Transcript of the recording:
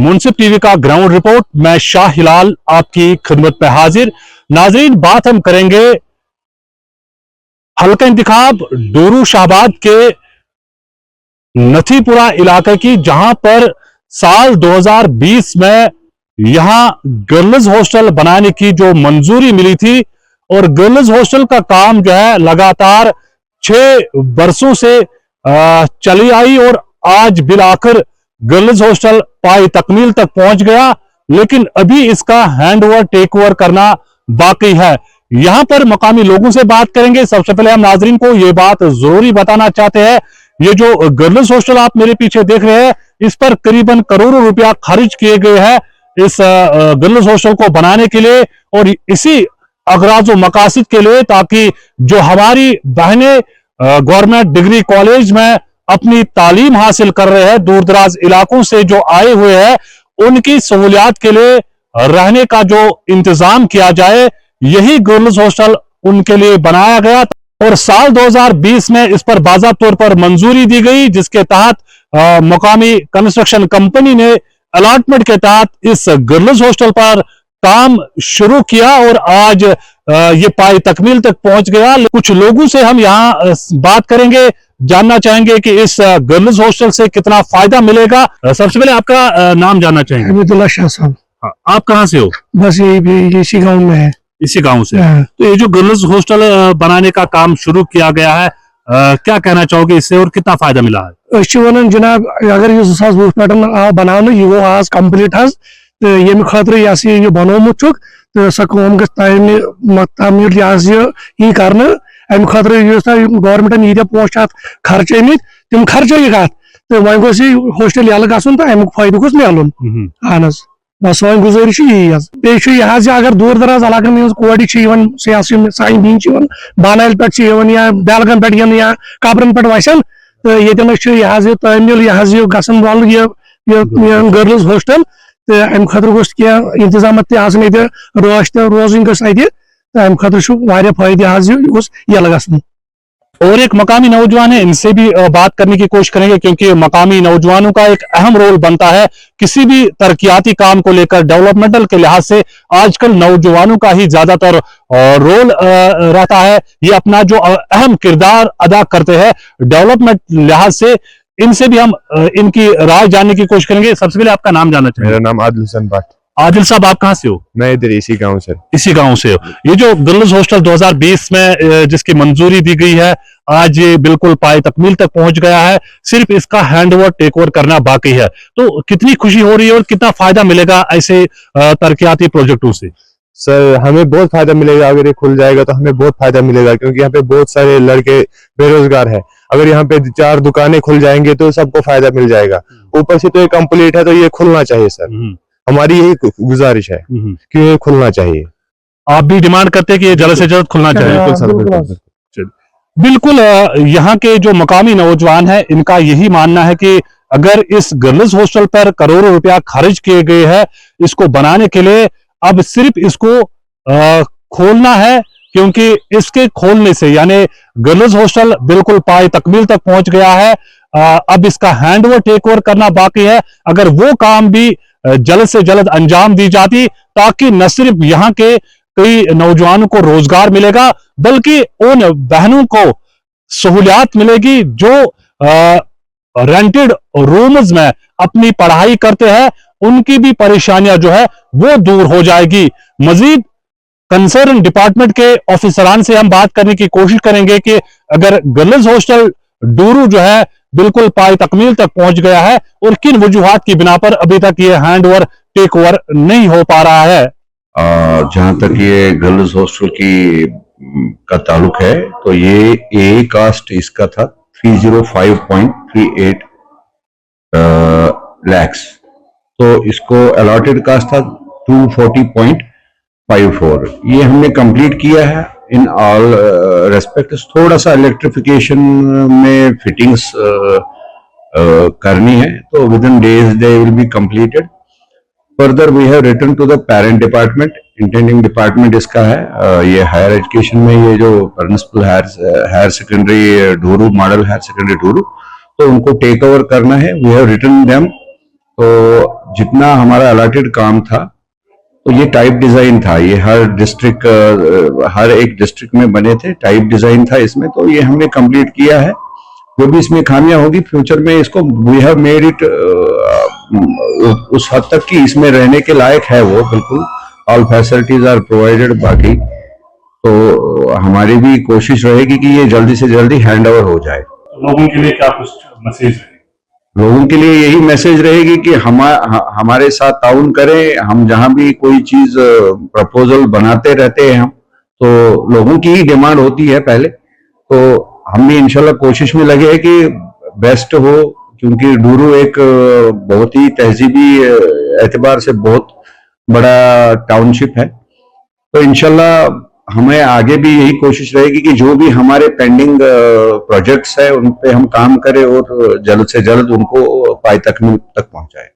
मुंसिफ TV का ground report. मैं शाह हिलाल आपकी खिदमत में हाजिर। नाजरीन, बात हम करेंगे हल्का इंतिखाब डोरू शाहबाद के नथीपुरा इलाके की, जहां पर साल 2020 में यहां गर्ल्स हॉस्टल बनाने की जो मंजूरी मिली थी, और गर्ल्स हॉस्टल का काम जो है लगातार 6 वर्षों से चली आई और आज बिल आखिर गर्ल्स हॉस्टल पाई तकमील तक पहुंच गया, लेकिन अभी इसका हैंड ओवर टेक ओवर करना बाकी है। यहां पर मकामी लोगों से बात करेंगे। सबसे पहले हम नाजरीन को यह बात जरूरी बताना चाहते हैं, ये जो गर्ल्स हॉस्टल आप मेरे पीछे देख रहे हैं, इस पर करीबन करोड़ों रुपया खर्च किए गए हैं इस गर्ल्स हॉस्टल को बनाने के लिए, और इसी अगराज व मकासद के लिए, ताकि जो हमारी बहनें गवर्नमेंट डिग्री कॉलेज में अपनी तालीम हासिल कर रहे हैं, दूर दराज इलाकों से जो आए हुए हैं, उनकी सहूलियात के लिए रहने का जो इंतजाम किया जाए, यही गर्ल्स हॉस्टल उनके लिए बनाया गया। और साल 2020 में इस पर बाज़ाब्ता तौर पर मंजूरी दी गई, जिसके तहत मुकामी कंस्ट्रक्शन कंपनी ने अलॉटमेंट के तहत इस गर्ल्स हॉस्टल पर काम शुरू किया और आज ये पाई तकमील तक पहुंच गया। कुछ लोगों से हम यहाँ बात करेंगे, जानना चाहेंगे कि इस गर्ल्स हॉस्टल से कितना फायदा मिलेगा। सबसे पहले आपका नाम जानना चाहेंगे। अब्दुल्ला शाह साहब। आप कहाँ से हो? बस ये इसी गांव में है। इसी गांव से। तो ये जो गर्ल्स हॉस्टल बनाने का काम शुरू किया गया है, क्या कहना चाहोगे इससे और कितना फायदा मिला है? जनाब, अगर ये 2020 पे बनाने ये आज कंप्लीट तो ये खतर ये बनोमुत तो सह कम गमीर यह कर अम खतर गवर्नमेंटन यीत पोस्ट खर्च तम खर्च तो वह गोस हॉस्टल यल गन तो अमुक फायदे गोस मिलन। अहन बस सी गुजारिश यही यह अगर दूर दराज इलाकन कोड़ सान बीन बानल पे या बेलगन पे या कबरन पे वसन तो ये तमील यह गसन वाल गर्ल्स हॉस्टल तो अम खतर गोस कह इंतजाम रोश रोजन तो अम खतर फायदे यल गसन। और एक मकामी नौजवान है, इनसे भी बात करने की कोशिश करेंगे, क्योंकि मकामी नौजवानों का एक अहम रोल बनता है किसी भी तरक्याती काम को लेकर। डेवलपमेंटल के लिहाज से आजकल नौजवानों का ही ज्यादातर रोल रहता है, ये अपना जो अहम किरदार अदा करते हैं डेवलपमेंट लिहाज से। इनसे भी हम इनकी राय जानने की कोशिश करेंगे। सबसे पहले आपका नाम जानना चाहिए। मेरा नाम आदिल हसन भट्ट। आदिल साहब, आप कहाँ से हो? मैं इधर इसी गांव से। इसी गांव से हो। ये जो गर्ल्स हॉस्टल 2020 में जिसकी मंजूरी दी गई है, आज ये बिल्कुल पाए तकमील तक पहुंच गया है, सिर्फ इसका हैंड ओवर टेक ओवर करना बाकी है। तो कितनी खुशी हो रही है और कितना फायदा मिलेगा ऐसे तरक्याती प्रोजेक्टों से? सर, हमें बहुत फायदा मिलेगा। अगर ये खुल जाएगा तो हमें बहुत फायदा मिलेगा, क्योंकि यहाँ पे बहुत सारे लड़के बेरोजगार हैं। अगर यहाँ पे 4 दुकानें खुल जाएंगे तो सबको फायदा मिल जाएगा। ऊपर से तो ये कंप्लीट है, तो ये खुलना चाहिए सर। हमारी यही गुजारिश है कि ये खुलना चाहिए। आप भी डिमांड करते हैं कि ये जल्द से जल्द खुलना चाहिए? बिल्कुल। यहाँ के जो मकामी नौजवान हैं, इनका यही मानना है कि अगर इस गर्ल्स हॉस्टल पर करोड़ों रुपया खर्च किए गए हैं, इसको बनाने के लिए अब सिर्फ इसको खोलना है, क्योंकि इसके खोलने से यानी गर्ल्स हॉस्टल बिल्कुल पाए तकमील तक पहुंच गया है। अब इसका हैंड ओवर टेक ओवर करना बाकी है। अगर वो काम भी जल्द से जल्द अंजाम दी जाती, ताकि न सिर्फ यहाँ के कई नौजवानों को रोजगार मिलेगा, बल्कि उन बहनों को सहूलियात मिलेगी जो रेंटेड रूम्स में अपनी पढ़ाई करते हैं, उनकी भी परेशानियां जो है वो दूर हो जाएगी। मजीद कंसर्न डिपार्टमेंट के ऑफिसरान से हम बात करने की कोशिश करेंगे कि अगर गर्ल्स हॉस्टल डोरू जो है बिल्कुल पाए तकमील तक पहुंच गया है, और किन वजूहात की बिना पर अभी तक ये हैंड ओवर टेक ओवर नहीं हो पा रहा है। जहां तक ये गर्ल्स हॉस्टल की का ताल्लुक है, तो ये ए कास्ट इसका था 305.38 लैक्स, तो इसको अलॉटेड कास्ट था 240.54। ये हमने कंप्लीट किया है इन ऑल रेस्पेक्ट। थोड़ा सा इलेक्ट्रिफिकेशन में फिटिंग्स करनी है, तो within days they will be completed. Further we have written to the parent department, intending department इसका है ये हायर एजुकेशन में, ये जो principal higher secondary Doru, model higher secondary Doru, तो उनको टेक ओवर करना है। वी हैव रिटन देम, तो जितना हमारा अलॉटेड काम था, तो ये टाइप डिजाइन था, ये हर एक डिस्ट्रिक्ट में बने थे, टाइप डिजाइन था इसमें, तो ये हमने कंप्लीट किया है। जो भी इसमें खामियां होगी फ्यूचर में, इसको वी हैव मेड इट उस हद तक कि इसमें रहने के लायक है वो, बिल्कुल ऑल फैसिलिटीज आर प्रोवाइडेड। बाकी तो हमारी भी कोशिश रहेगी कि ये जल्दी से जल्दी हैंड ओवर हो जाए। लोगों के लिए क्या कुछ मैसेज है? लोगों के लिए यही मैसेज रहेगी कि हमारे साथ ताउन करें। हम जहां भी कोई चीज प्रपोजल बनाते रहते हैं, हम तो लोगों की ही डिमांड होती है पहले, तो हम भी इंशाल्लाह कोशिश में लगे हैं कि बेस्ट हो, क्योंकि डूरू एक बहुत ही तहजीबी एतबार से बहुत बड़ा टाउनशिप है। तो इंशाल्लाह हमें आगे भी यही कोशिश रहेगी कि जो भी हमारे पेंडिंग प्रोजेक्ट्स है उन पे हम काम करें और जल्द से जल्द उनको पाई तकमील तक पहुंचाएं।